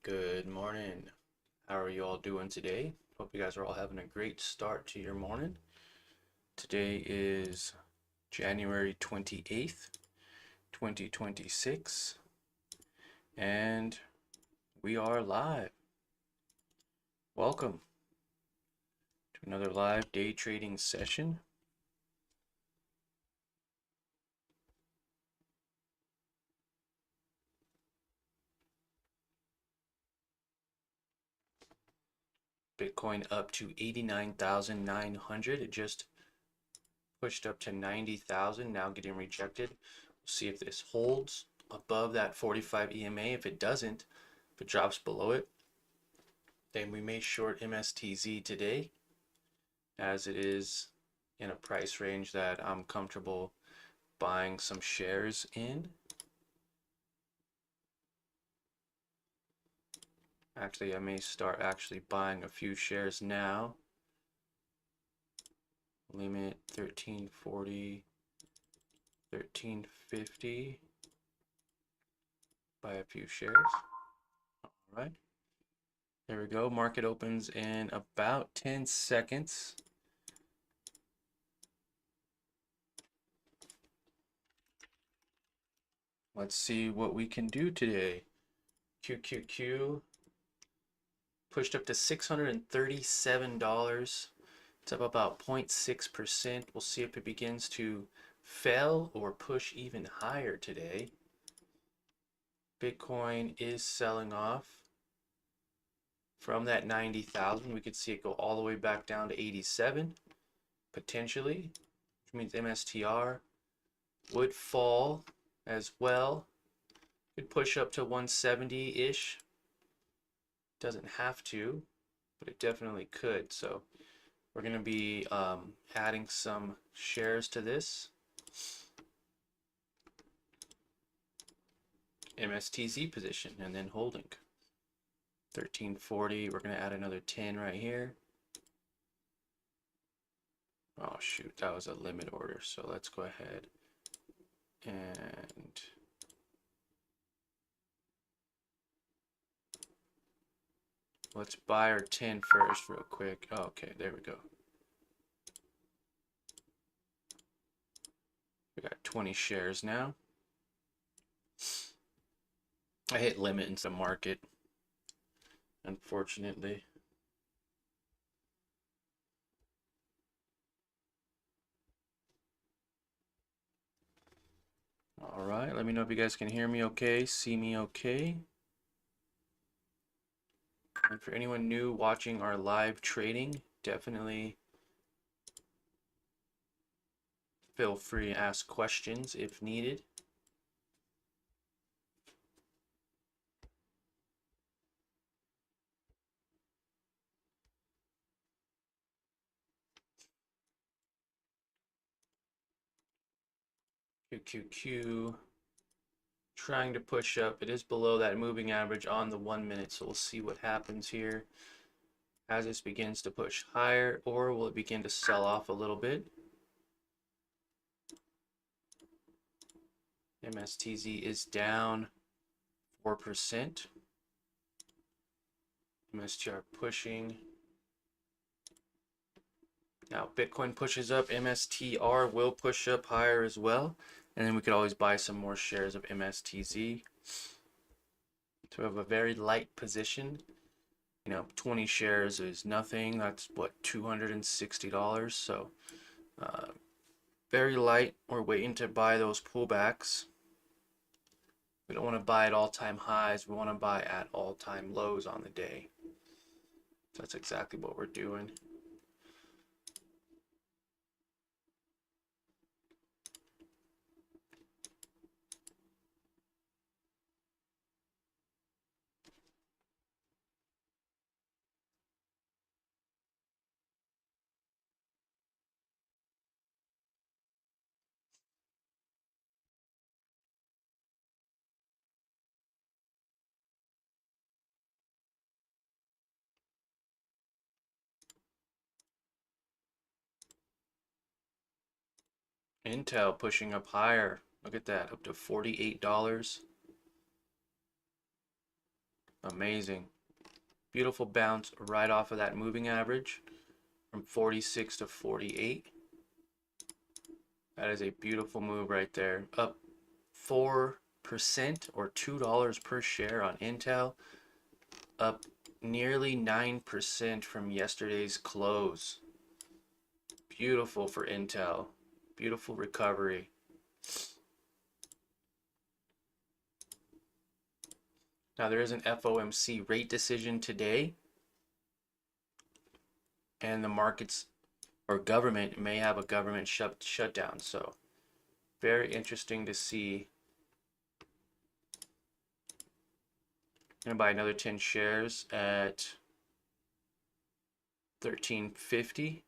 Good morning. How are you all doing today? Hope you guys are all having a great start to your morning. Today is January 28th, 2026, and we are live. Welcome to another live day trading session. Bitcoin up to 89,900. It just pushed up to 90,000, now getting rejected. We'll see if this holds above that 45 EMA. If it doesn't, if it drops below it, then we may short MSTZ today, as it is in a price range that I'm comfortable buying some shares in. Actually, I may start actually buying a few shares now. Limit 1340, 1350. Buy a few shares. All right. There we go. Market opens in about 10 seconds. Let's see what we can do today. QQQ pushed up to $637. It's up about 0.6%. We'll see if it begins to fail or push even higher today. Bitcoin is selling off from that 90,000. We could see it go all the way back down to 87 potentially, which means MSTR would fall as well. Could push up to 170-ish. Doesn't have to, but it definitely could. So we're going to be adding some shares to this. MSTZ position and then holding. 1340, we're going to add another 10 right here. Oh shoot, that was a limit order. So let's go ahead and let's buy our 10 first real quick. Oh, okay, there we go. We got 20 shares now. I hit limit in some market, unfortunately. All right, let me know if you guys can hear me okay, see me okay. And for anyone new watching our live trading, definitely feel free to ask questions if needed. QQQ trying to push up. It is below that moving average on the 1 minute, so we'll see what happens here as this begins to push higher, or will it begin to sell off a little bit? MSTZ is down 4%. MSTR pushing. Now Bitcoin pushes up, MSTR will push up higher as well. And then we could always buy some more shares of MSTZ. So we have a very light position. You know, 20 shares is nothing. That's what, $260. So very light. We're waiting to buy those pullbacks. We don't want to buy at all-time highs. We want to buy at all-time lows on the day. So that's exactly what we're doing. Intel pushing up higher. Look at that, up to $48. Amazing. Beautiful bounce right off of that moving average from 46 to 48. That is a beautiful move right there. Up 4% or $2 per share on Intel. Up nearly 9% from yesterday's close. Beautiful for Intel. Beautiful recovery. Now there is an FOMC rate decision today, and the markets or government may have a government shutdown. So very interesting to see. I'm gonna buy another 10 shares at 13.50.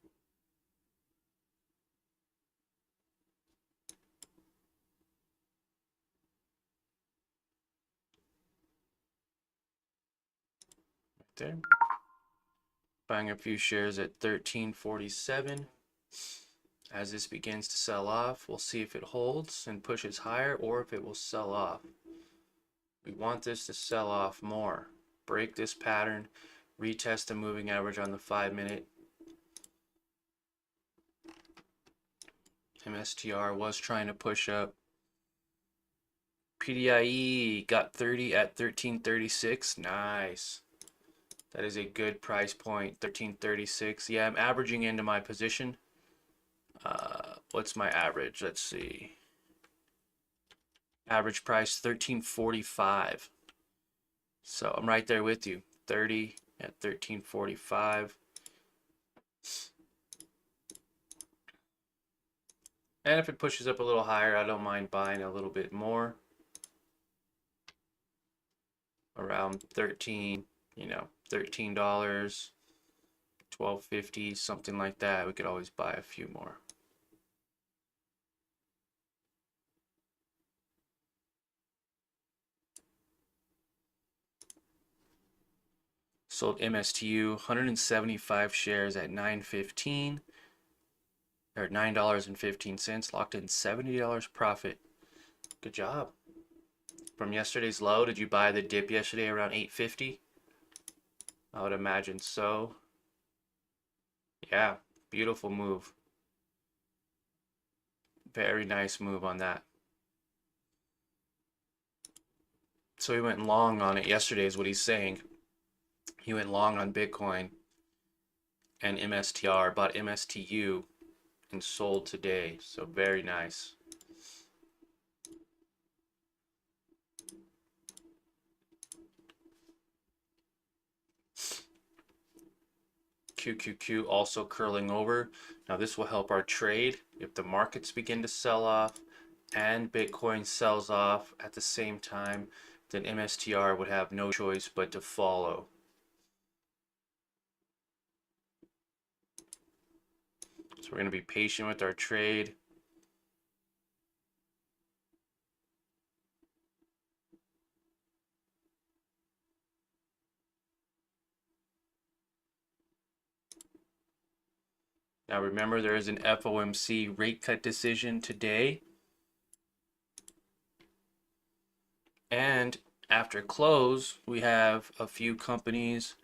There. Buying a few shares at 13.47. As this begins to sell off, we'll see if it holds and pushes higher or if it will sell off. We want this to sell off more. Break this pattern, retest the moving average on the 5-minute. MSTR was trying to push up. PDIE got 30 at 13.36. Nice. That is a good price point, 13.36. Yeah, I'm averaging into my position. What's my average? Let's see. Average price 13.45. So I'm right there with you. 30 at 13.45. And if it pushes up a little higher, I don't mind buying a little bit more. Around 13, $13, $12.50, something like that. We could always buy a few more. Sold MSTU 175 shares at $9.15 or $9.15. Locked in $70 profit. Good job. From yesterday's low, did you buy the dip yesterday around 8.50? I would imagine so. Yeah, beautiful move. Very nice move on that. So he went long on it yesterday is what he's saying. He went long on Bitcoin and MSTR, bought MSTU and sold today. So very nice. QQQ also curling over. Now this will help our trade if the markets begin to sell off and Bitcoin sells off at the same time, then MSTR would have no choice but to follow. So we're going to be patient with our trade. Now remember, there is an FOMC rate cut decision today. And after close, we have a few companies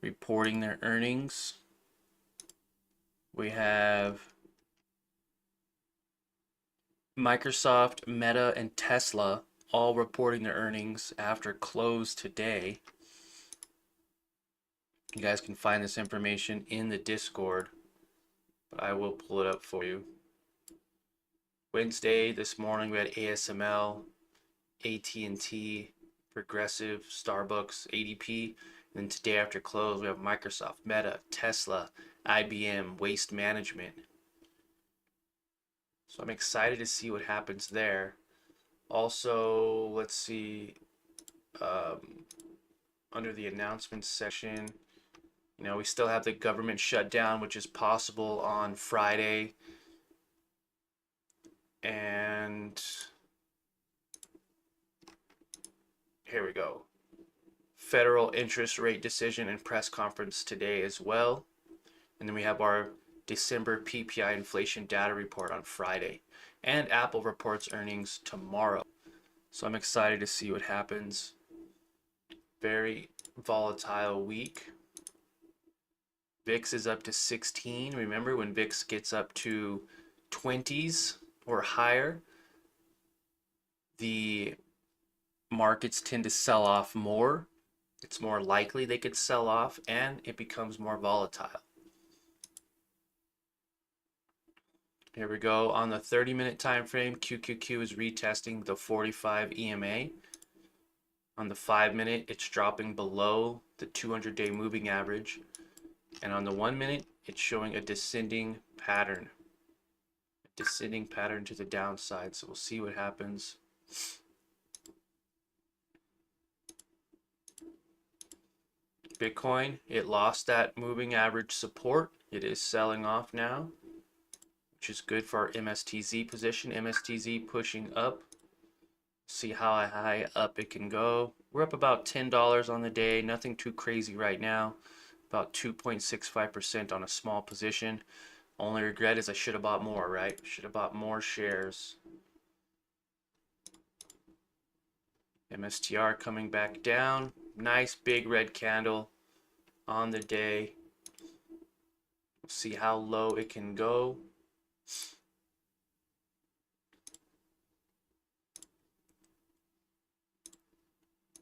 reporting their earnings. We have Microsoft, Meta, and Tesla all reporting their earnings after close today. You guys can find this information in the Discord, but I will pull it up for you. Wednesday, this morning, we had ASML, AT&T, Progressive, Starbucks, ADP. And then today after close, we have Microsoft, Meta, Tesla, IBM, Waste Management. So I'm excited to see what happens there. Also, let's see, under the announcements section, we still have the government shutdown, which is possible on Friday. And here we go. Federal interest rate decision and press conference today as well. And then we have our December PPI inflation data report on Friday. And Apple reports earnings tomorrow. So I'm excited to see what happens. Very volatile week. VIX is up to 16. Remember, when VIX gets up to 20s or higher, the markets tend to sell off more. It's more likely they could sell off, and it becomes more volatile. Here we go. On the 30-minute time frame, QQQ is retesting the 45 EMA. On the 5-minute, it's dropping below the 200-day moving average. And on the 1-minute, it's showing a descending pattern. A descending pattern to the downside. So we'll see what happens. Bitcoin, it lost that moving average support. It is selling off now, which is good for our MSTZ position. MSTZ pushing up. See how high up it can go. We're up about $10 on the day. Nothing too crazy right now. About 2.65% on a small position. Only regret is I should have bought more, right? Should have bought more shares. MSTR coming back down. Nice big red candle on the day. We'll see how low it can go.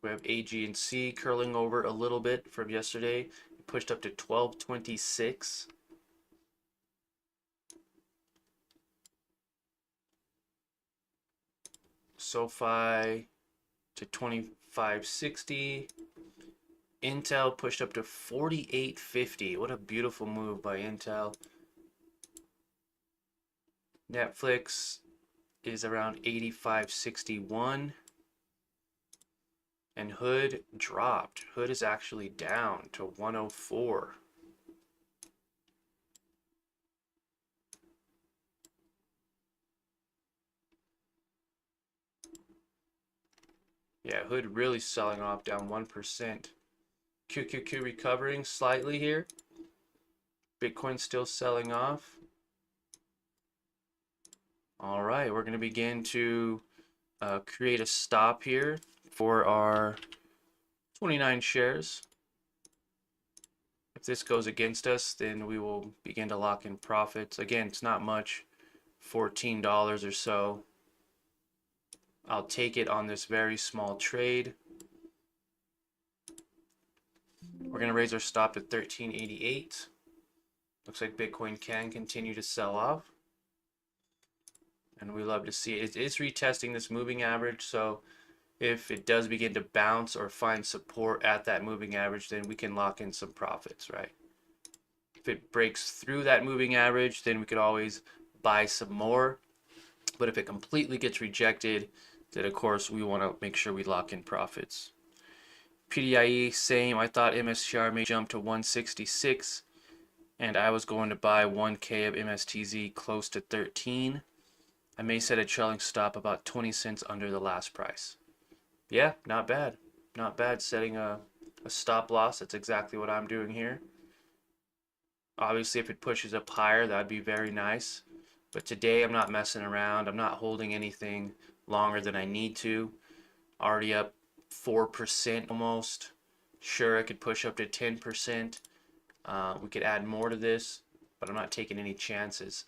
We have AG and C curling over a little bit from yesterday. It pushed up to 1226. SoFi to 2560. Intel pushed up to 4850. What a beautiful move by Intel. Netflix is around 8561. And Hood dropped. Hood is actually down to 104. Yeah, Hood really selling off, down 1%. QQQ recovering slightly here. Bitcoin still selling off. All right, we're going to begin to create a stop here for our 29 shares. If this goes against us, then we will begin to lock in profits. Again, it's not much, $14 or so. I'll take it on this very small trade. We're going to raise our stop at 1388. Looks like Bitcoin can continue to sell off. And we love to see it. It is retesting this moving average, so if it does begin to bounce or find support at that moving average, then we can lock in some profits, right? If it breaks through that moving average, then we could always buy some more. But if it completely gets rejected, then of course we want to make sure we lock in profits. PDIE, same. I thought MSTR may jump to 166, and I was going to buy 1K of MSTZ close to 13. I may set a trailing stop about 20 cents under the last price. Yeah, not bad. Not bad setting a stop loss. That's exactly what I'm doing here. Obviously, if it pushes up higher, that'd be very nice. But today, I'm not messing around. I'm not holding anything longer than I need to. Already up 4% almost. Sure, I could push up to 10%. We could add more to this, but I'm not taking any chances.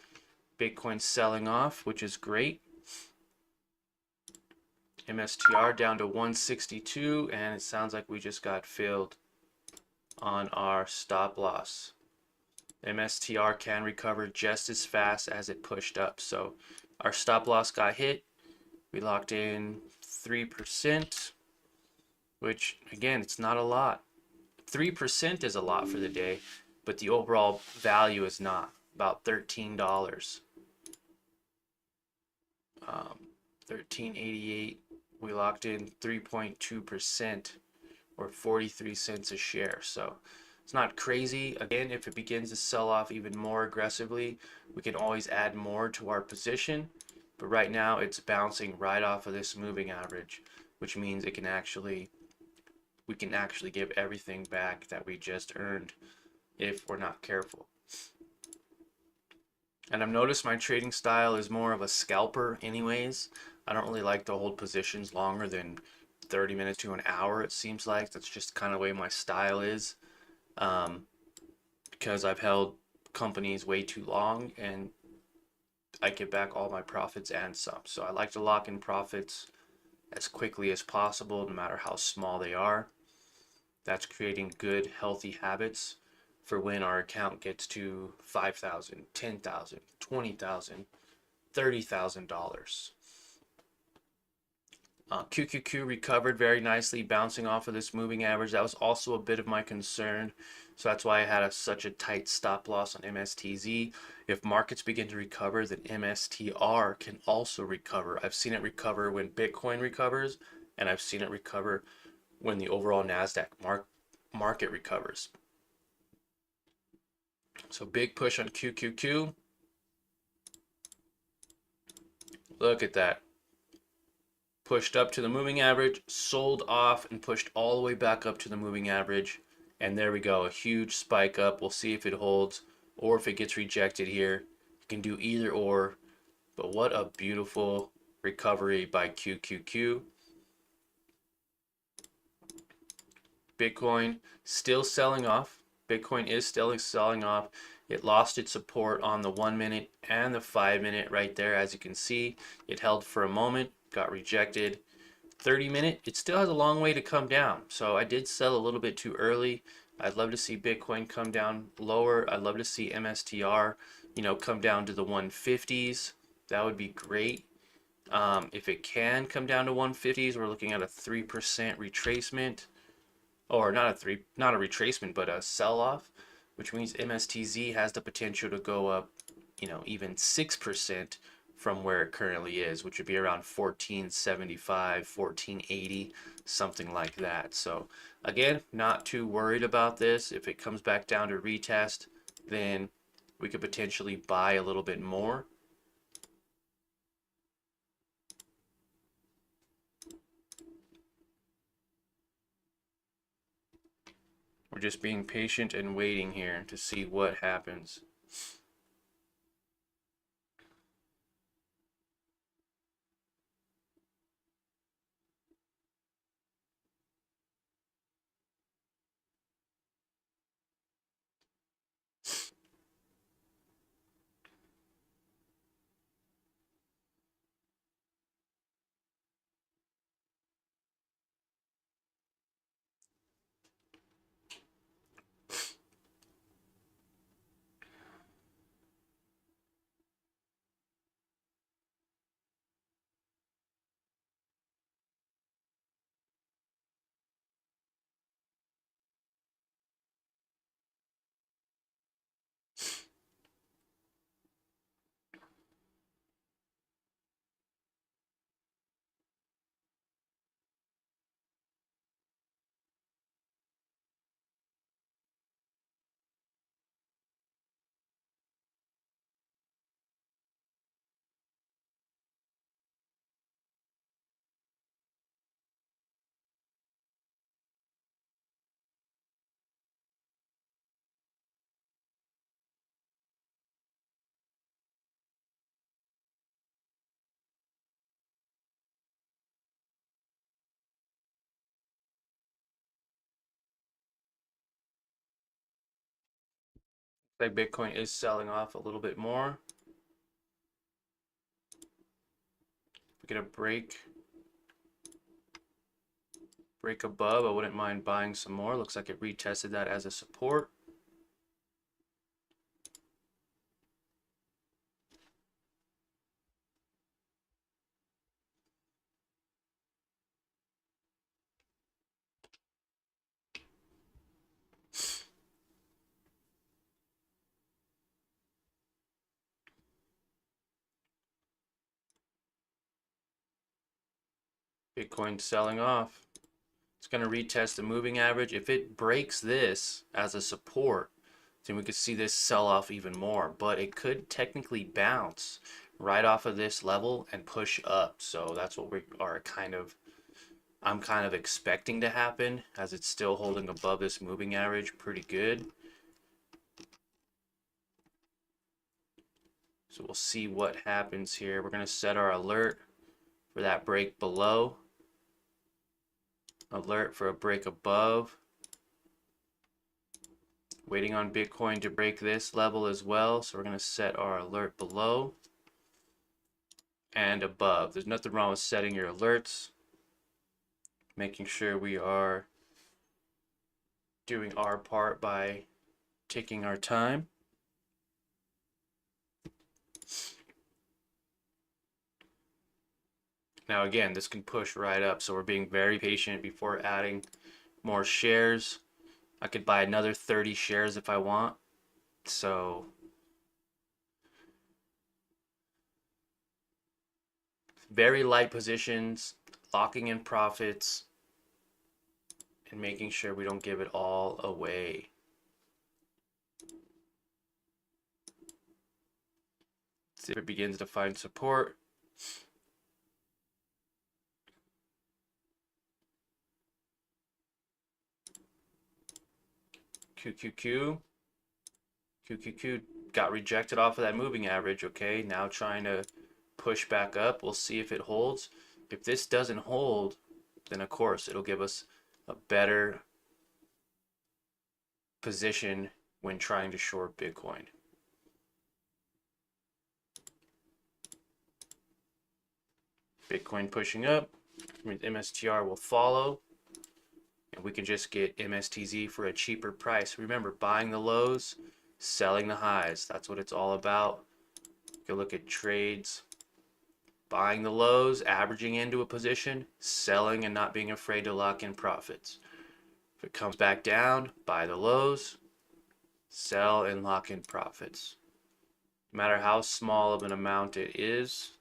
Bitcoin selling off, which is great. MSTR down to 162, and it sounds like we just got filled on our stop loss. MSTR can recover just as fast as it pushed up. So our stop loss got hit. We locked in 3%, which again, it's not a lot. 3% is a lot for the day, but the overall value is not. About $13. 1388. We locked in 3.2% or 43 cents a share. So it's not crazy. Again, if it begins to sell off even more aggressively, we can always add more to our position. But right now it's bouncing right off of this moving average, which means we can actually give everything back that we just earned if we're not careful. And I've noticed my trading style is more of a scalper anyways. I don't really like to hold positions longer than 30 minutes to an hour, it seems like. That's just kind of the way my style is. Um, because I've held companies way too long and I get back all my profits and some. So I like to lock in profits as quickly as possible, no matter how small they are. That's creating good, healthy habits for when our account gets to $5,000, $10,000, $20,000, $30,000. QQQ recovered very nicely, bouncing off of this moving average. That was also a bit of my concern. So that's why I had such a tight stop loss on MSTZ. If markets begin to recover, then MSTR can also recover. I've seen it recover when Bitcoin recovers, and I've seen it recover when the overall NASDAQ market recovers. So big push on QQQ. Look at that. Pushed up to the moving average, sold off, and pushed all the way back up to the moving average. And there we go, a huge spike up. We'll see if it holds or if it gets rejected here. You can do either or, but what a beautiful recovery by QQQ. Bitcoin still selling off. Bitcoin is still selling off. It lost its support on the 1 minute and the 5 minute right there. As you can see, it held for a moment, got rejected. 30 minute, it still has a long way to come down. So I did sell a little bit too early. I'd love to see Bitcoin come down lower. I'd love to see MSTR, come down to the 150s. That would be great. If it can come down to 150s, we're looking at a 3% retracement, or not a retracement, but a sell-off, which means MSTZ has the potential to go up, even 6% from where it currently is, which would be around 1475, 1480, something like that. So again, not too worried about this. If it comes back down to retest, then we could potentially buy a little bit more. We're just being patient and waiting here to see what happens. Like Bitcoin is selling off a little bit more. We get a break above, I wouldn't mind buying some more. Looks like it retested that as a support. Bitcoin selling off. It's going to retest the moving average. If it breaks this as a support, then we could see this sell off even more. But it could technically bounce right off of this level and push up. So that's what we are I'm kind of expecting to happen, as it's still holding above this moving average pretty good. So we'll see what happens here. We're going to set our alert for that break below. alert for a break above. Waiting on Bitcoin to break this level as well. So we're going to set our alert below and above. There's nothing wrong with setting your alerts. Making sure we are doing our part by taking our time. Now again, this can push right up, so we're being very patient before adding more shares. I could buy another 30 shares if I want. So very light positions, locking in profits, and making sure we don't give it all away. See if it begins to find support. QQQ got rejected off of that moving average. Okay, now trying to push back up. We'll see if it holds. If this doesn't hold, then of course it'll give us a better position when trying to short Bitcoin. Bitcoin pushing up, MSTR will follow, and we can just get MSTZ for a cheaper price. Remember, buying the lows, selling the highs. That's what it's all about. Go look at trades. Buying the lows, averaging into a position, selling and not being afraid to lock in profits. If it comes back down, buy the lows, sell and lock in profits. No matter how small of an amount it is,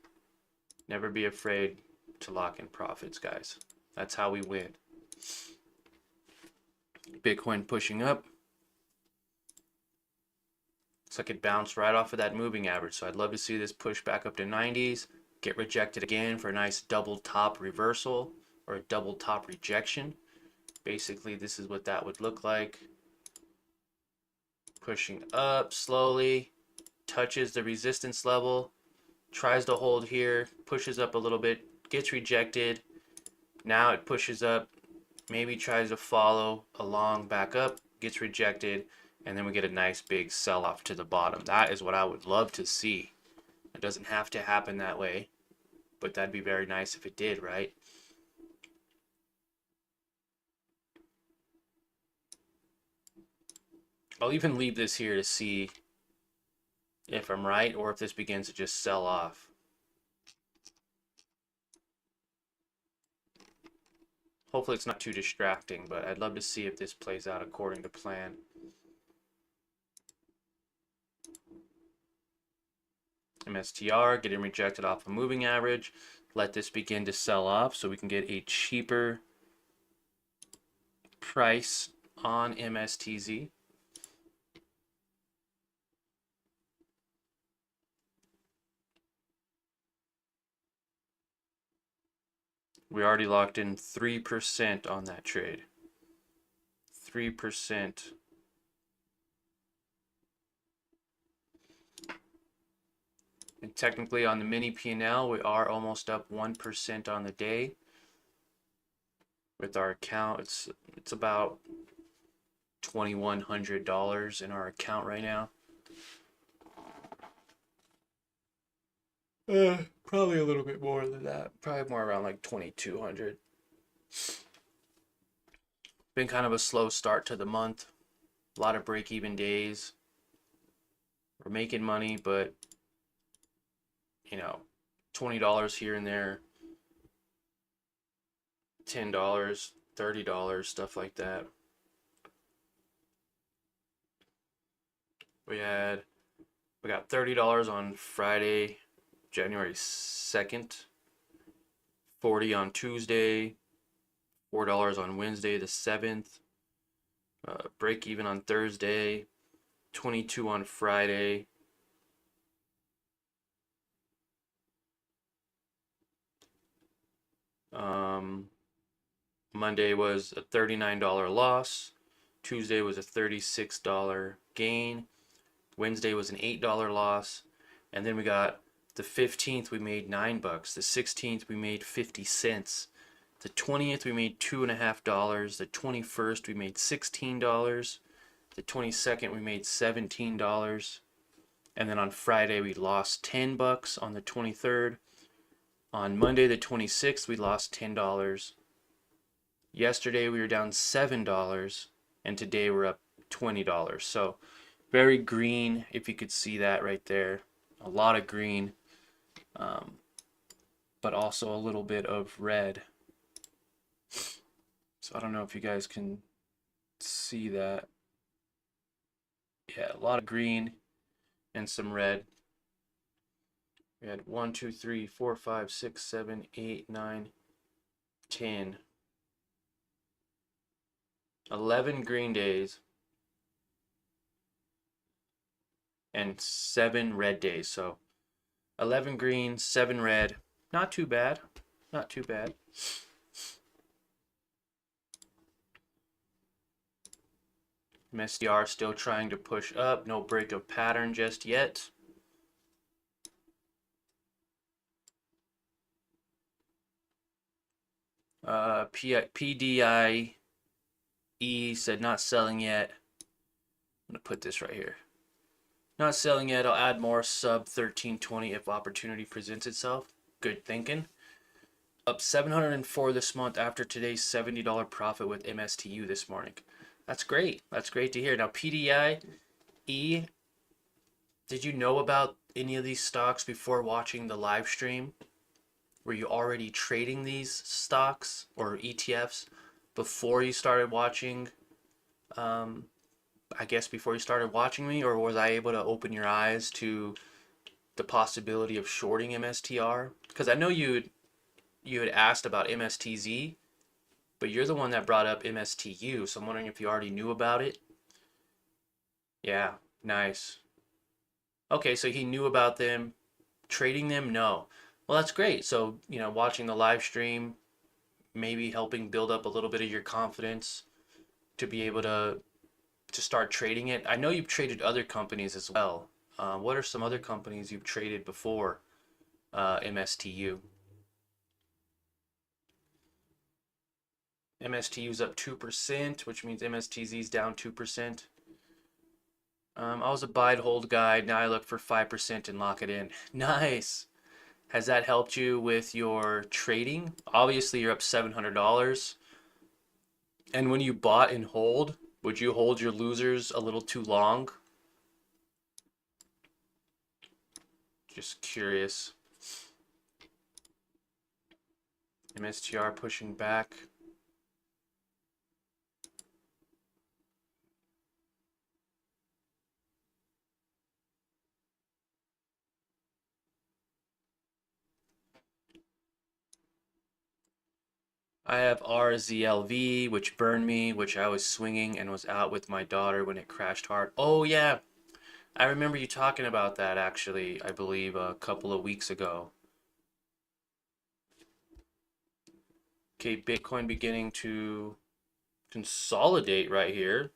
never be afraid to lock in profits, guys. That's how we win. Bitcoin pushing up. Looks like it bounced right off of that moving average. So I'd love to see this push back up to 90s. Get rejected again for a nice double top reversal or a double top rejection. Basically, this is what that would look like. Pushing up slowly, touches the resistance level, tries to hold here, pushes up a little bit, gets rejected. Now it pushes up, maybe tries to follow along back up, gets rejected, and then we get a nice big sell-off to the bottom. That is what I would love to see. It doesn't have to happen that way, but that'd be very nice if it did, right? I'll even leave this here to see if I'm right or if this begins to just sell off. Hopefully it's not too distracting, but I'd love to see if this plays out according to plan. MSTR getting rejected off a moving average. Let this begin to sell off so we can get a cheaper price on MSTZ. We already locked in 3% on that trade. 3%. And technically on the mini P&L, we are almost up 1% on the day. With our account, it's about $2,100 in our account right now. Probably a little bit more than that. Probably more around like 2,200. Been kind of a slow start to the month. A lot of break-even days. We're making money, but you know, $20 here and there, $10, $30, stuff like that. We got $30 on Friday, January 2nd, $40 on Tuesday, $4 on Wednesday the 7th, break even on Thursday, 22 on Friday. Monday was a $39 loss. Tuesday was a $36 gain. Wednesday was an $8 loss. And then we got the 15th, we made $9. The 16th, we made 50 cents. The 20th we made $2.50. The 21st we made $16. The 22nd we made $17. And then on Friday we lost $10 on the 23rd. On Monday the 26th we lost $10. Yesterday we were down $7, and today we're up $20. So very green, if you could see that right there. A lot of green, but also a little bit of red. So I don't know if you guys can see that. Yeah, a lot of green and some red. We had 1, 2, 3, 4, 5, 6, 7, 8, 9, 10. 11 green days and 7 red days. So 11 green, 7 red. Not too bad. Not too bad. MSTR still trying to push up. No break of pattern just yet. PDIE said not selling yet. I'm going to put this right here. Not selling yet. I'll add more sub 1320 if opportunity presents itself. Good thinking. Up 704 this month after today's $70 profit with MSTU this morning. That's great. That's great to hear. Now, PDIE, did you know about any of these stocks before watching the live stream? Were you already trading these stocks or ETFs before you started watching, I guess before you started watching me, or was I able to open your eyes to the possibility of shorting MSTR? Because I know you had asked about MSTZ, but you're the one that brought up MSTU, so I'm wondering if you already knew about it. Yeah, nice. Okay, so he knew about them. Trading them? No. Well, that's great. So, watching the live stream, maybe helping build up a little bit of your confidence to be able to start trading it. I know you've traded other companies as well. What are some other companies you've traded before MSTU? MSTU's up 2%, which means MSTZ's down 2%. I was a buy and hold guy. Now I look for 5% and lock it in. Nice. Has that helped you with your trading? Obviously, you're up $700. And when you bought and hold, would you hold your losers a little too long? Just curious. MSTR pushing back. I have RZLV, which burned me, which I was swinging and was out with my daughter when it crashed hard. Oh, yeah. I remember you talking about that, actually, I believe a couple of weeks ago. Okay, Bitcoin beginning to consolidate right here.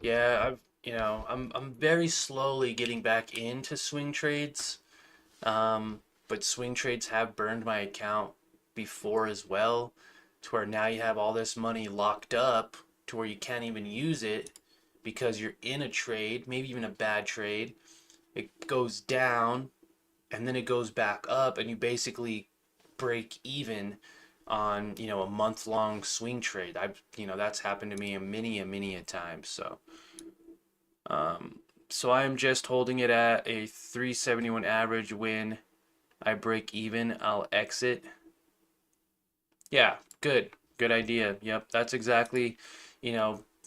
Yeah, I'm very slowly getting back into swing trades. But swing trades have burned my account before as well, to where now you have all this money locked up to where you can't even use it because you're in a trade, maybe even a bad trade. It goes down and then it goes back up, and you basically break even on, a month-long swing trade. That's happened to me many a time. So I'm just holding it at a 371 average. When I break even, I'll exit. Yeah, good idea. Yep, that's exactly,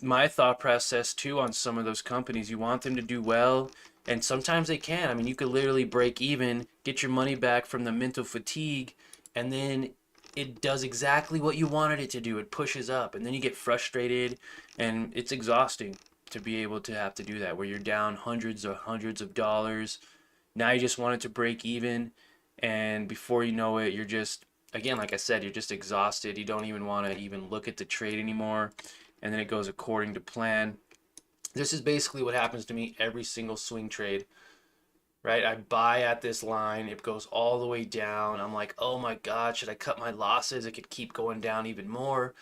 my thought process too on some of those companies. You want them to do well, and sometimes they can. I mean, you could literally break even, get your money back from the mental fatigue, and then it does exactly what you wanted it to do. It pushes up, and then you get frustrated, and it's exhausting to be able to have to do that, where you're down hundreds of dollars. Now you just want it to break even, and before you know it, you're just, again, like I said, you're just exhausted. You don't even want to even look at the trade anymore, and then it goes according to plan. This is basically what happens to me every single swing trade. right? I buy at this line, it goes all the way down. I'm like, oh my God, should I cut my losses? It could keep going down even more.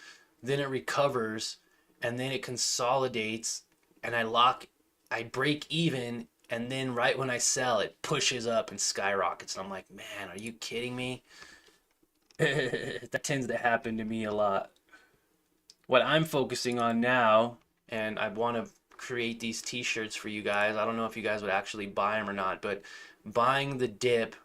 Then it recovers and then it consolidates and I break even. And then right when I sell, it pushes up and skyrockets. And I'm like, man, are you kidding me? That tends to happen to me a lot. What I'm focusing on now, and I want to create these t-shirts for you guys. I don't know if you guys would actually buy them or not, but buying the dip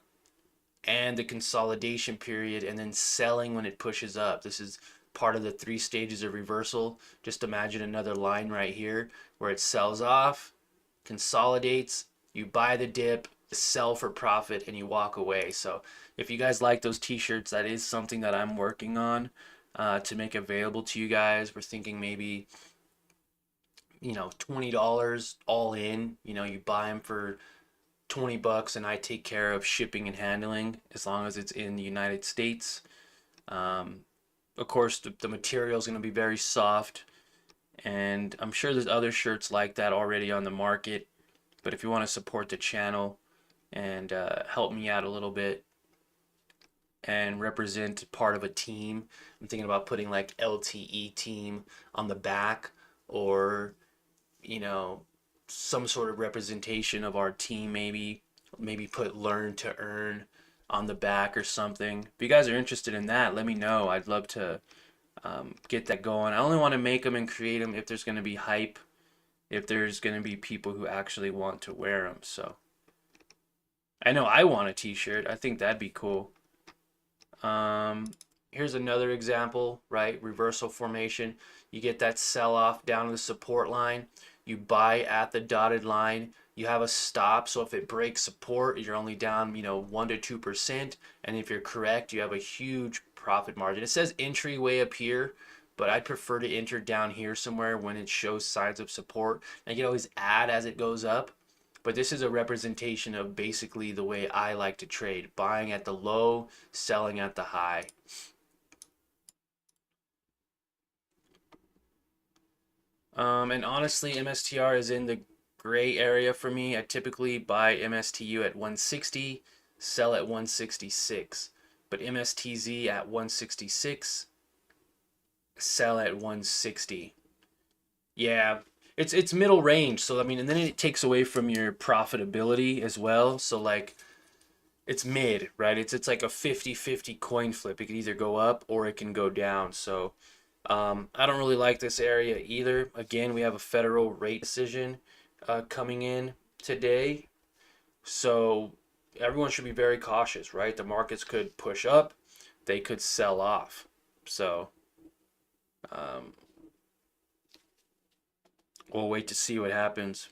and the consolidation period and then selling when it pushes up. This is part of the 3 stages of reversal. Just imagine another line right here where it sells off, consolidates, you buy the dip, sell for profit, and you walk away. So if you guys like those t-shirts, that is something that I'm working on to make available to you guys. We're thinking maybe, you know, $20 all in. You know, you buy them for $20 and I take care of shipping and handling as long as it's in the United States. Of course, the material is going to be very soft, and I'm sure there's other shirts like that already on the market. But if you want to support the channel and help me out a little bit and represent part of a team, I'm thinking about putting like LTE team on the back, or you know, some sort of representation of our team, maybe put learn to earn on the back or something. If you guys are interested in that, let me know. I'd love to get that going. I only want to make them and create them if there's going to be hype, if there's going to be people who actually want to wear them. So I know I want a t-shirt. I think that'd be cool. Here's another example, right? Reversal formation. You get that sell off down to the support line. You buy at the dotted line. You have a stop, so if it breaks support, you're only down, 1 to 2%. And if you're correct, you have a huge profit margin. It says entry way up here, but I'd prefer to enter down here somewhere when it shows signs of support. And you can always add as it goes up. But this is a representation of basically the way I like to trade. Buying at the low, selling at the high. And honestly, MSTR is in the gray area for me. I typically buy MSTU at 160, sell at 166. But MSTZ at 166, sell at 160. Yeah, it's middle range. So I mean, and then it takes away from your profitability as well. So like, it's mid, right? It's like a 50-50 coin flip. It can either go up or it can go down. So I don't really like this area either. Again, we have a federal rate decision coming in today. So everyone should be very cautious, right? The markets could push up, they could sell off. So we'll wait to see what happens.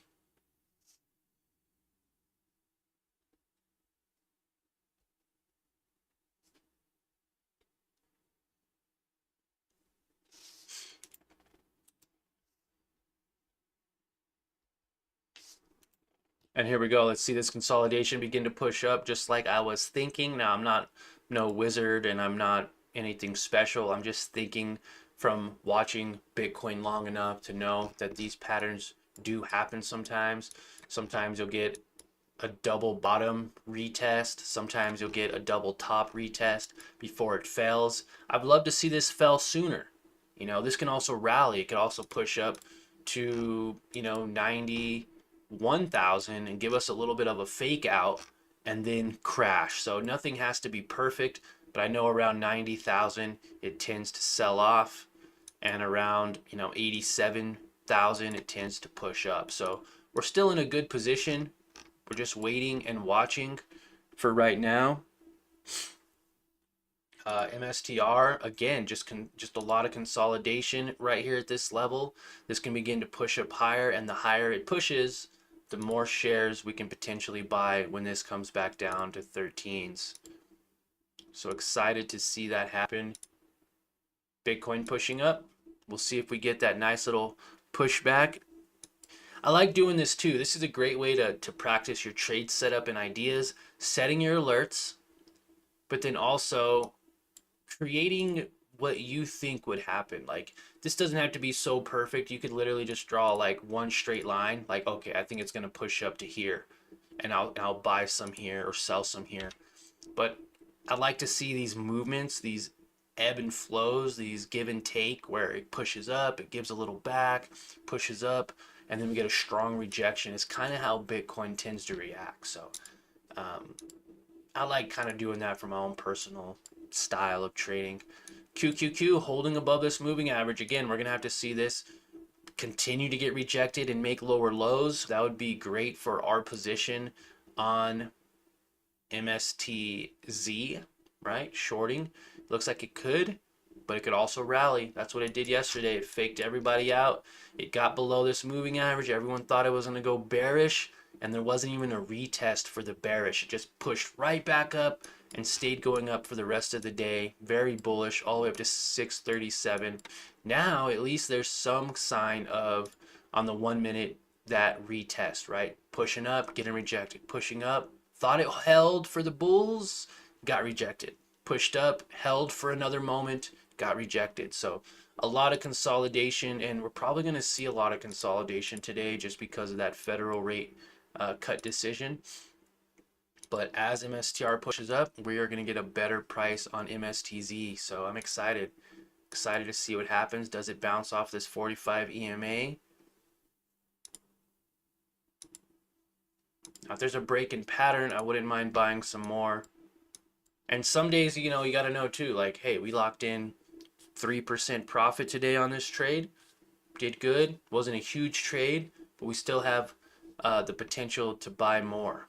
And here we go. Let's see this consolidation begin to push up just like I was thinking. Now, I'm not no wizard and I'm not anything special. I'm just thinking from watching Bitcoin long enough to know that these patterns do happen sometimes. Sometimes you'll get a double bottom retest. Sometimes you'll get a double top retest before it fails. I'd love to see this fell sooner. This can also rally. It could also push up to, 91,000 and give us a little bit of a fake out and then crash. So nothing has to be perfect, but I know around 90,000 it tends to sell off, and around 87,000 it tends to push up. So we're still in a good position. We're just waiting and watching for right now. MSTR, again, just a lot of consolidation right here at this level. This can begin to push up higher, and the higher it pushes, the more shares we can potentially buy when this comes back down to 13s. So excited to see that happen. Bitcoin pushing up. We'll see if we get that nice little pushback. I like doing this too. This is a great way to practice your trade setup and ideas, setting your alerts, but then also creating what you think would happen. Like, this doesn't have to be so perfect. You could literally just draw like one straight line. Like, okay, I think it's going to push up to here. and I'll buy some here or sell some here. But I like to see these movements, these ebb and flows, these give and take where it pushes up, it gives a little back, pushes up, and then we get a strong rejection. It's kind of how Bitcoin tends to react. So I like kind of doing that for my own personal style of trading. QQQ holding above this moving average. Again, we're going to have to see this continue to get rejected and make lower lows. That would be great for our position on MSTZ, right? Shorting. Looks like it could, but it could also rally. That's what it did yesterday. It faked everybody out. It got below this moving average. Everyone thought it was going to go bearish, and there wasn't even a retest for the bearish. It just pushed right back up and stayed going up for the rest of the day. Very bullish, all the way up to 637. Now, at least there's some sign of, on the 1 minute, that retest, right? Pushing up, getting rejected. Pushing up, thought it held for the bulls, got rejected. Pushed up, held for another moment, got rejected. So a lot of consolidation, and we're probably going to see a lot of consolidation today just because of that federal rate cut decision. But as MSTR pushes up, we are going to get a better price on MSTZ. So I'm excited to see what happens. Does it bounce off this 45 EMA? Now, if there's a break in pattern, I wouldn't mind buying some more. And some days, you know, you got to know too, like, hey, we locked in 3% profit today on this trade. Did good. Wasn't a huge trade, but we still have the potential to buy more.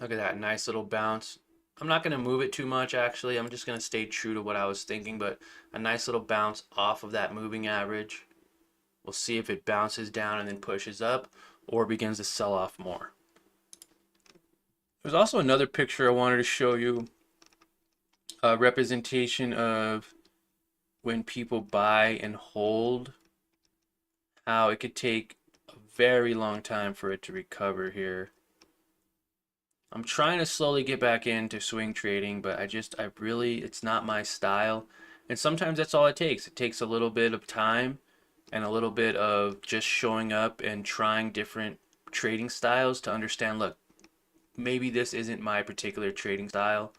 Look at that nice little bounce. I'm not going to move it too much, actually. I'm just going to stay true to what I was thinking, but a nice little bounce off of that moving average. We'll see if it bounces down and then pushes up or begins to sell off more. There's also another picture I wanted to show you, a representation of when people buy and hold, how it could take a very long time for it to recover here. I'm trying to slowly get back into swing trading, but it's not my style. And sometimes that's all it takes. It takes a little bit of time and a little bit of just showing up and trying different trading styles to understand, look, maybe this isn't my particular trading style.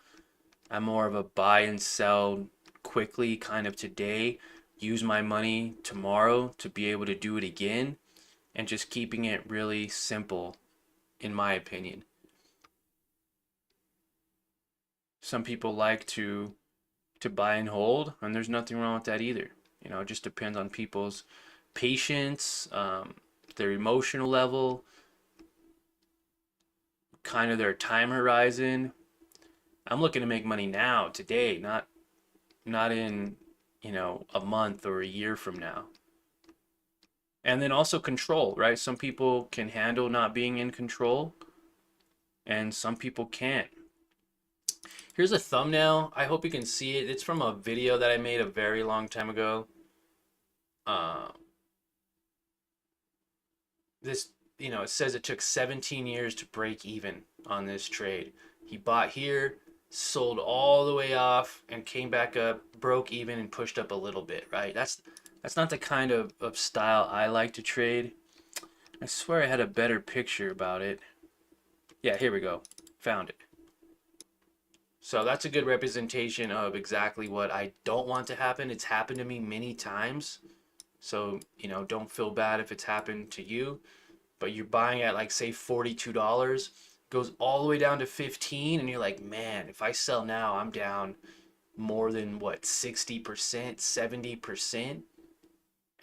I'm more of a buy and sell quickly kind of today, use my money tomorrow to be able to do it again, and just keeping it really simple, in my opinion. Some people like to buy and hold, and there's nothing wrong with that either. You know, it just depends on people's patience, their emotional level, kind of their time horizon. I'm looking to make money now, today, not in, you know, a month or a year from now. And then also control, right? Some people can handle not being in control, and some people can't. Here's a thumbnail. I hope you can see it. It's from a video that I made a very long time ago. This, you know, it says it took 17 years to break even on this trade. He bought here, sold all the way off, and came back up, broke even, and pushed up a little bit, right? That's not the kind of style I like to trade. I swear I had a better picture about it. Yeah, here we go. Found it. So that's a good representation of exactly what I don't want to happen. It's happened to me many times. So, you know, don't feel bad if it's happened to you. But you're buying at, like, say, $42, goes all the way down to 15, and you're like, man, if I sell now, I'm down more than, what, 60%, 70%?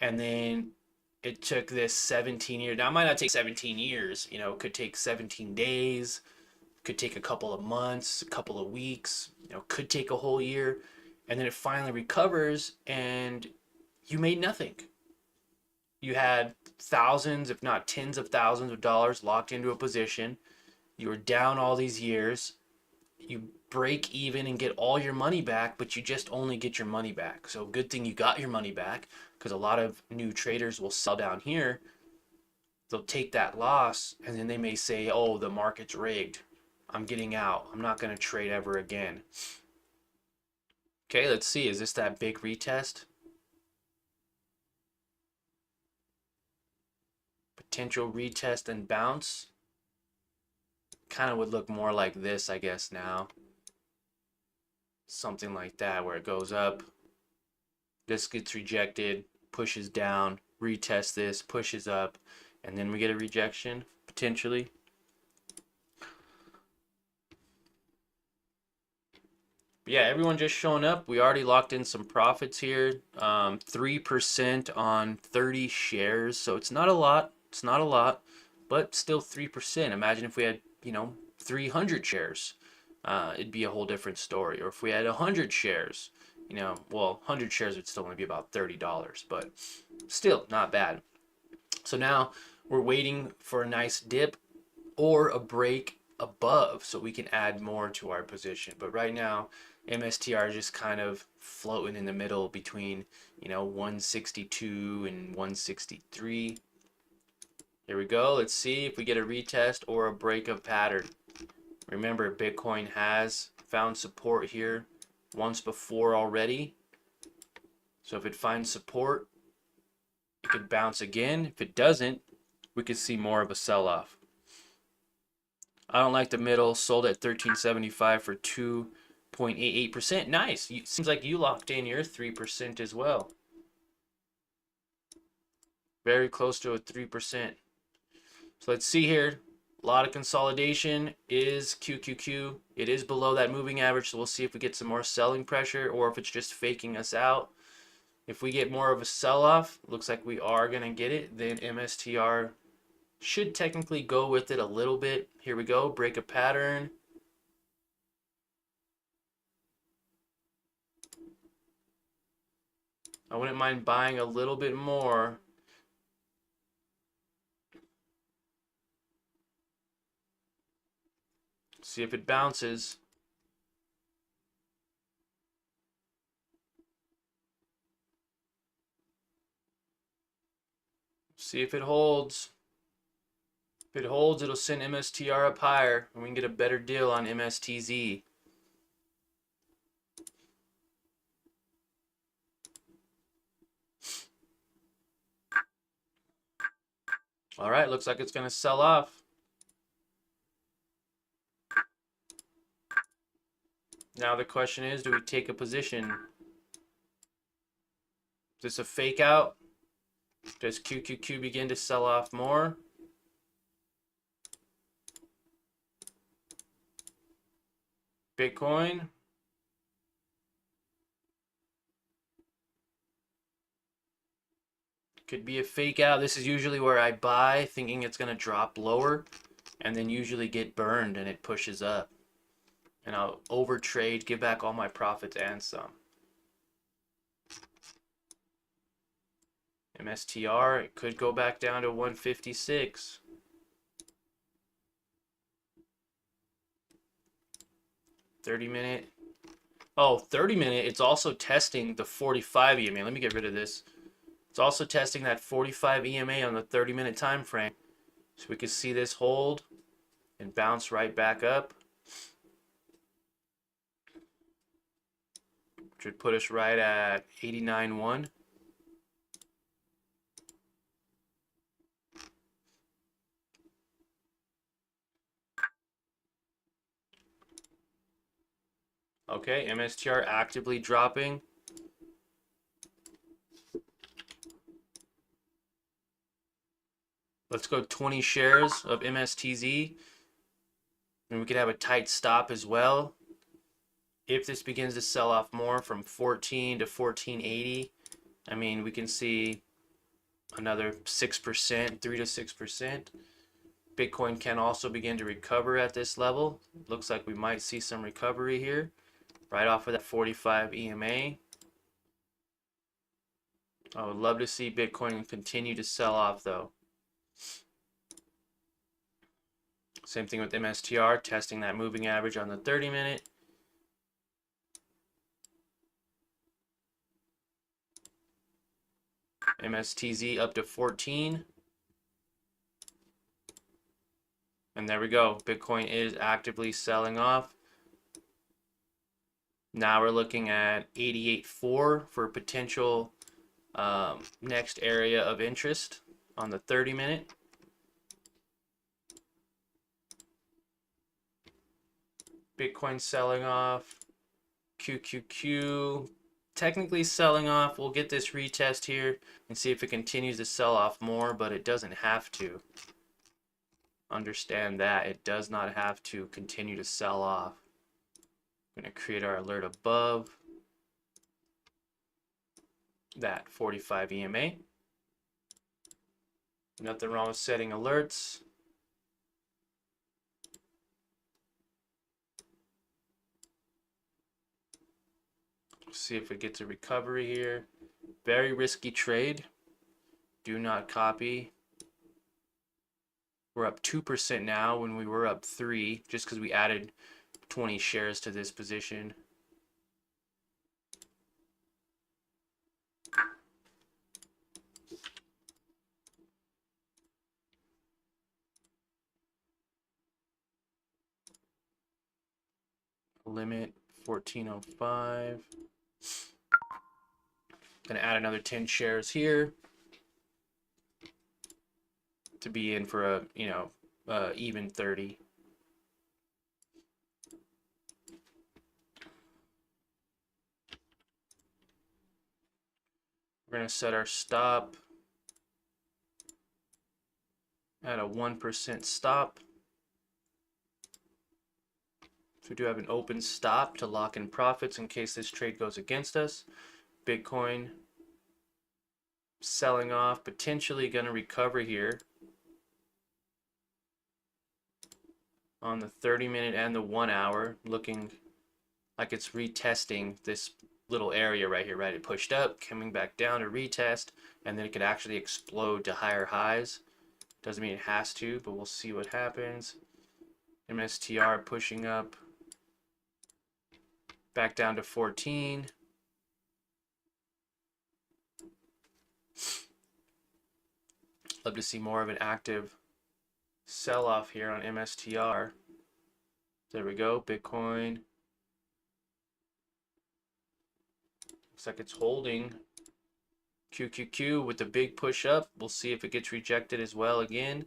And then it took this 17 years. Now, it might not take 17 years. You know, it could take 17 days. Could take a couple of months, a couple of weeks, you know, could take a whole year, and then it finally recovers and you made nothing. You had thousands, if not tens of thousands of dollars locked into a position. You were down all these years. You break even and get all your money back, but you just only get your money back. So good thing you got your money back, because a lot of new traders will sell down here. They'll take that loss and then they may say, oh, the market's rigged. I'm getting out. I'm not going to trade ever again. Okay, let's see. Is this that big retest? Potential retest and bounce. Kind of would look more like this, I guess, now. Something like that, where it goes up. This gets rejected, pushes down, retest this, pushes up, and then we get a rejection, potentially. But yeah, everyone just showing up. We already locked in some profits here. 3% on 30 shares. So it's not a lot. It's not a lot, but still 3%. Imagine if we had, 300 shares. It'd be a whole different story. Or if we had 100 shares, well, 100 shares would still only be about $30, but still not bad. So now we're waiting for a nice dip or a break above so we can add more to our position. But right now, MSTR is just kind of floating in the middle between, 162 and 163. Here we go. Let's see if we get a retest or a break of pattern. Remember, Bitcoin has found support here once before already. So if it finds support, it could bounce again. If it doesn't, we could see more of a sell-off. I don't like the middle. Sold at 13.75 for 2.88%. Nice. Seems like you locked in your 3% as well. Very close to a 3%. So let's see here. A lot of consolidation is QQQ. It is below that moving average, so we'll see if we get some more selling pressure or if it's just faking us out. If we get more of a sell-off, looks like we are going to get it, then MSTR should technically go with it a little bit. Here we go, break a pattern. I wouldn't mind buying a little bit more. See if it bounces. See if it holds. If it holds, it'll send MSTR up higher, and we can get a better deal on MSTZ. All right, looks like it's going to sell off. Now the question is, do we take a position? Is this a fake out? Does QQQ begin to sell off more? Bitcoin. Could be a fake out. This is usually where I buy thinking it's going to drop lower and then usually get burned and it pushes up. And I'll overtrade, give back all my profits and some. MSTR, it could go back down to 156. $30-minute. Oh, 30-minute, it's also testing the 45 EMA. Let me get rid of this. It's also testing that 45 EMA on the 30-minute time frame. So we can see this hold and bounce right back up. Which would put us right at 89.1. Okay, MSTR actively dropping. Let's go 20 shares of MSTZ. And we could have a tight stop as well. If this begins to sell off more from 14 to 1480, I mean, we can see another 6%, 3 to 6%. Bitcoin can also begin to recover at this level. Looks like we might see some recovery here, right off of that 45 EMA. I would love to see Bitcoin continue to sell off though. Same thing with MSTR, testing that moving average on the 30-minute. MSTZ up to 14. And there we go. Bitcoin is actively selling off. Now we're looking at 88.4 for potential next area of interest on the 30-minute. Bitcoin selling off. QQQ technically selling off. We'll get this retest here and see if it continues to sell off more, but it doesn't have to. Understand that it does not have to continue to sell off. I'm going to create our alert above that 45 EMA. Nothing wrong with setting alerts. See if it gets a recovery here. Very risky trade. Do not copy. We're up 2% now when we were up 3%, just because we added 20 shares to this position. Limit 1405. Gonna add another 10 shares here to be in for a, even 30. We're gonna set our stop at a 1% stop. So we do have an open stop to lock in profits in case this trade goes against us. Bitcoin selling off, potentially going to recover here on the 30-minute and the 1 hour, looking like it's retesting this little area right here, right? It pushed up, coming back down to retest, and then it could actually explode to higher highs. Doesn't mean it has to, but we'll see what happens. MSTR pushing up back down to 14. Love to see more of an active sell-off here on MSTR. There we go, Bitcoin. Looks like it's holding. QQQ with the big push up. We'll see if it gets rejected as well again.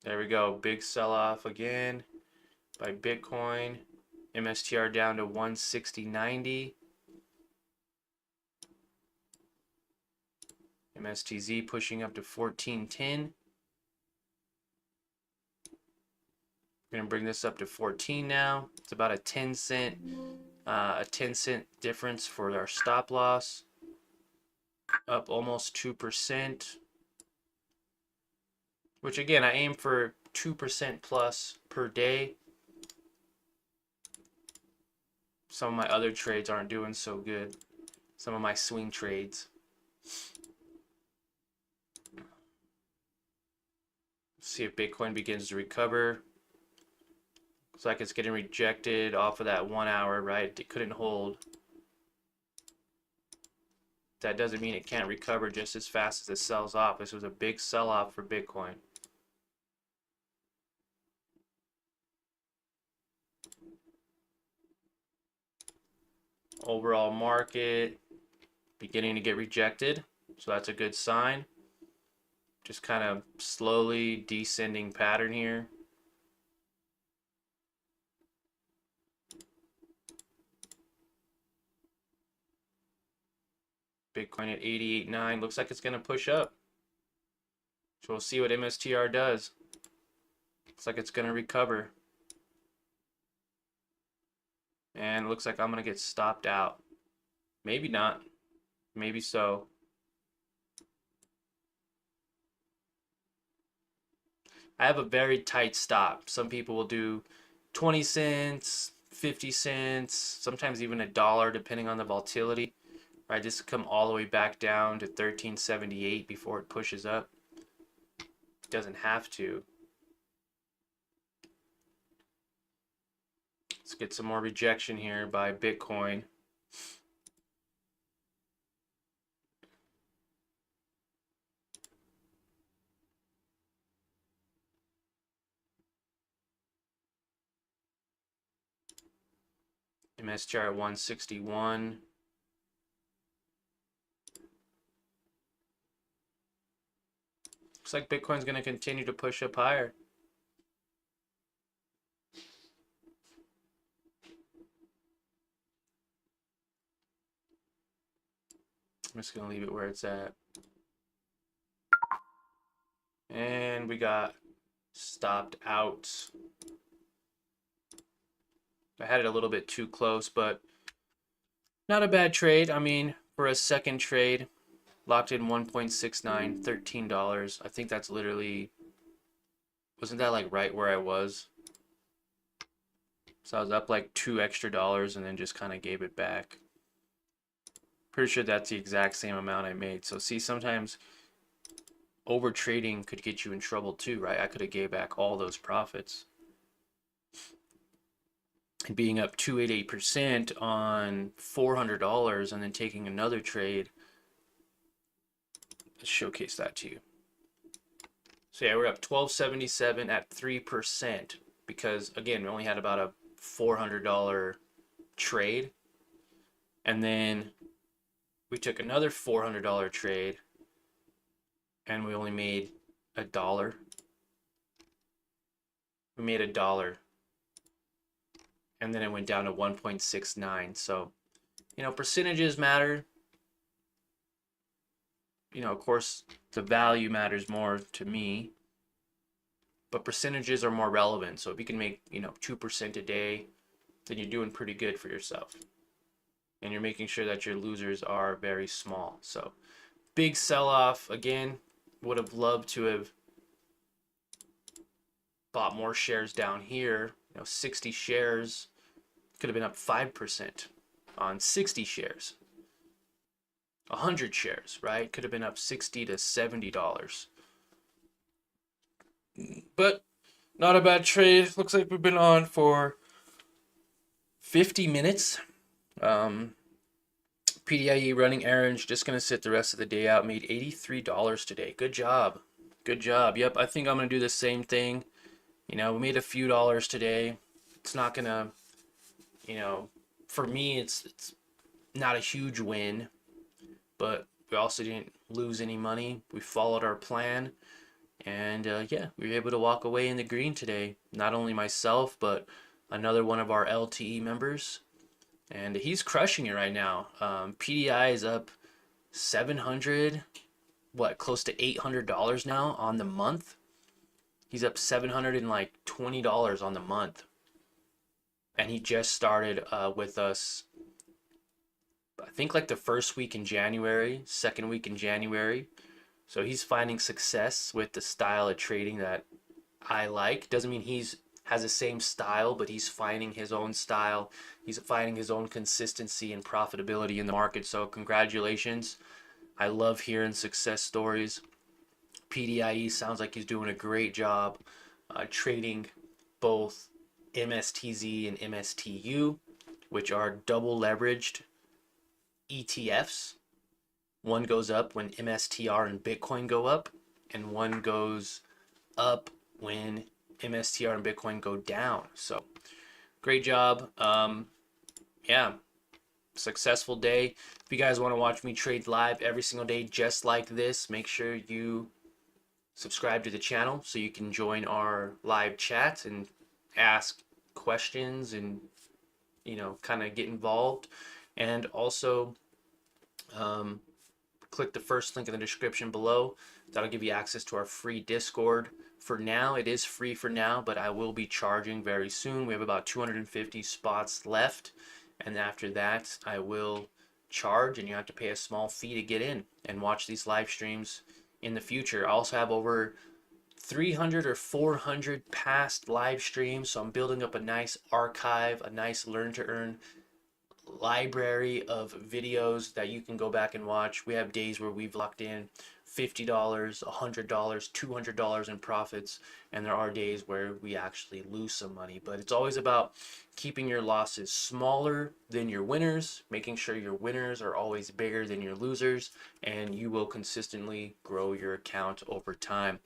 There we go, big sell-off again by Bitcoin. MSTR down to 160.90. MSTZ pushing up to 14.10. We're gonna bring this up to 14 now. It's about a 10-cent difference for our stop loss. Up almost 2%. Which again, I aim for 2% plus per day. Some of my other trades aren't doing so good. Some of my swing trades. See if Bitcoin begins to recover. Looks like it's getting rejected off of that 1 hour, right? It couldn't hold. That doesn't mean it can't recover just as fast as it sells off. This was a big sell-off for Bitcoin. Overall market beginning to get rejected, so that's a good sign. Just kind of slowly descending pattern here. Bitcoin at 88.9 looks like it's going to push up. So we'll see what MSTR does. Looks like it's going to recover. And it looks like I'm going to get stopped out. Maybe not. Maybe so. I have a very tight stop. Some people will do 20 cents, 50 cents, sometimes even $1 depending on the volatility. Right, just to come all the way back down to 1378 before it pushes up. It doesn't have to. Let's get some more rejection here by Bitcoin. MSTR at 161. Looks like Bitcoin's going to continue to push up higher. I'm just going to leave it where it's at. And we got stopped out. I had it a little bit too close, but not a bad trade. I mean, for a second trade, locked in 1.69, $13. I think that's literally, wasn't that like right where I was? So I was up like $2 extra and then just kind of gave it back. Pretty sure that's the exact same amount I made. So see, sometimes over trading could get you in trouble too, right? I could have gave back all those profits. And being up 288% on $400 and then taking another trade, let's showcase that to you. So yeah, we're up 1277 at 3% because again, we only had about a $400 trade. And then we took another $400 trade and we only made $1. We made $1. And then it went down to 1.69. So, you know, percentages matter. You know, of course, the value matters more to me, but percentages are more relevant. So if you can make, you know, 2% a day, then you're doing pretty good for yourself. And you're making sure that your losers are very small. So big sell-off. Again, would have loved to have bought more shares down here. You know, 60 shares could have been up 5% on 60 shares. 100 shares, right? Could have been up $60 to $70. But not a bad trade. Looks like we've been on for 50 minutes. PDIE running errands, just going to sit the rest of the day out. Made $83 today. Good job. Good job. Yep, I think I'm going to do the same thing. You know, we made a few dollars today. It's not going to, you know, for me, it's not a huge win, but we also didn't lose any money. We followed our plan, and yeah, we were able to walk away in the green today. Not only myself, but another one of our LTE members, and he's crushing it right now. PDI is up 700, what, close to $800 now on the month. He's up $720 on the month, and he just started with us. I think like the first week in January, second week in January. So he's finding success with the style of trading that I like. Doesn't mean has the same style, but he's finding his own style. He's finding his own consistency and profitability in the market. So congratulations. I love hearing success stories. PDIE sounds like he's doing a great job trading both MSTZ and MSTU, which are double leveraged ETFs. One goes up when MSTR and Bitcoin go up, and one goes up when MSTR and Bitcoin go down. So great job. Yeah, successful day. If you guys want to watch me trade live every single day just like this, make sure you subscribe to the channel so you can join our live chat and ask questions and, you know, kind of get involved. And also click the first link in the description below. That'll give you access to our free Discord. For now, it is free for now, but I will be charging very soon. We have about 250 spots left, and after that I will charge, and you have to pay a small fee to get in and watch these live streams in the future. I also have over 300 or 400 past live streams, so I'm building up a nice archive, a nice learn to earn library of videos that you can go back and watch. We have days where we've locked in $50, $100, $200 in profits, and there are days where we actually lose some money. But it's always about keeping your losses smaller than your winners, making sure your winners are always bigger than your losers, and you will consistently grow your account over time.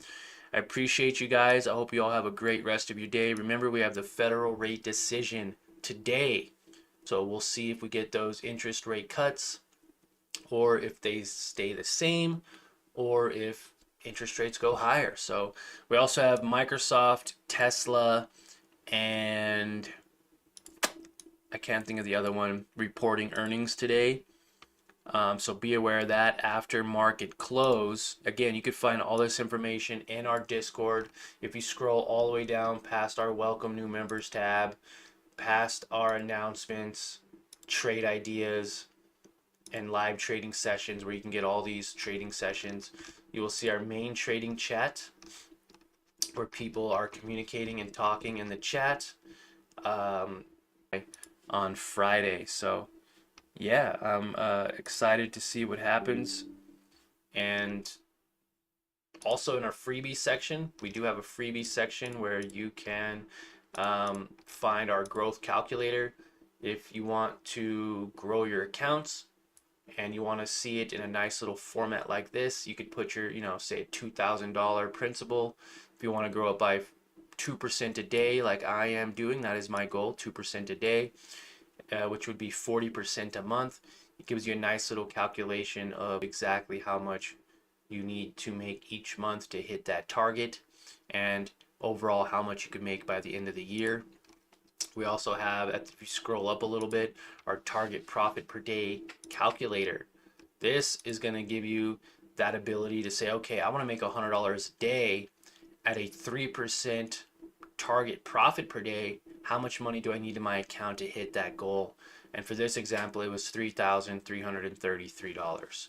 I appreciate you guys. I hope you all have a great rest of your day. Remember, we have the federal rate decision today. So we'll see if we get those interest rate cuts, or if they stay the same, or if interest rates go higher. So we also have Microsoft, Tesla, and I can't think of the other one reporting earnings today. So be aware of that after market close. Again, you could find all this information in our Discord. If you scroll all the way down past our welcome new members tab, past our announcements, trade ideas, and live trading sessions where you can get all these trading sessions, you will see our main trading chat where people are communicating and talking in the chat on Friday. So yeah, I'm excited to see what happens. And also in our freebie section, we do have a freebie section where you can find our growth calculator. If you want to grow your accounts and you want to see it in a nice little format like this, you could put your, say $2,000 principal. If you want to grow it by 2% a day, like I am doing, that is my goal, 2% a day, which would be 40% a month. It gives you a nice little calculation of exactly how much you need to make each month to hit that target, and overall how much you could make by the end of the year. We also have, if you scroll up a little bit, our target profit per day calculator. This is going to give you that ability to say, okay, I want to make $100 a day at a 3% target profit per day. How much money do I need in my account to hit that goal? And for this example, it was $3,333.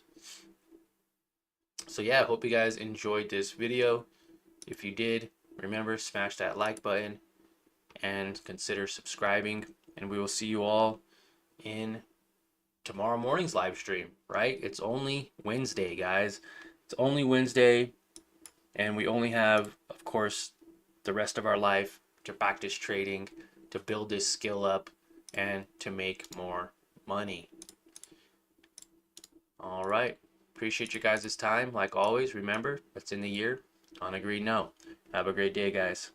So yeah, I hope you guys enjoyed this video. If you did, remember, smash that like button and consider subscribing, and we will see you all in tomorrow morning's live stream, right? It's only Wednesday, guys. It's only Wednesday, and we only have, of course, the rest of our life to practice trading, to build this skill up, and to make more money. All right. Appreciate you guys' time. Like always, remember, that's in the year on a green note. Have a great day, guys.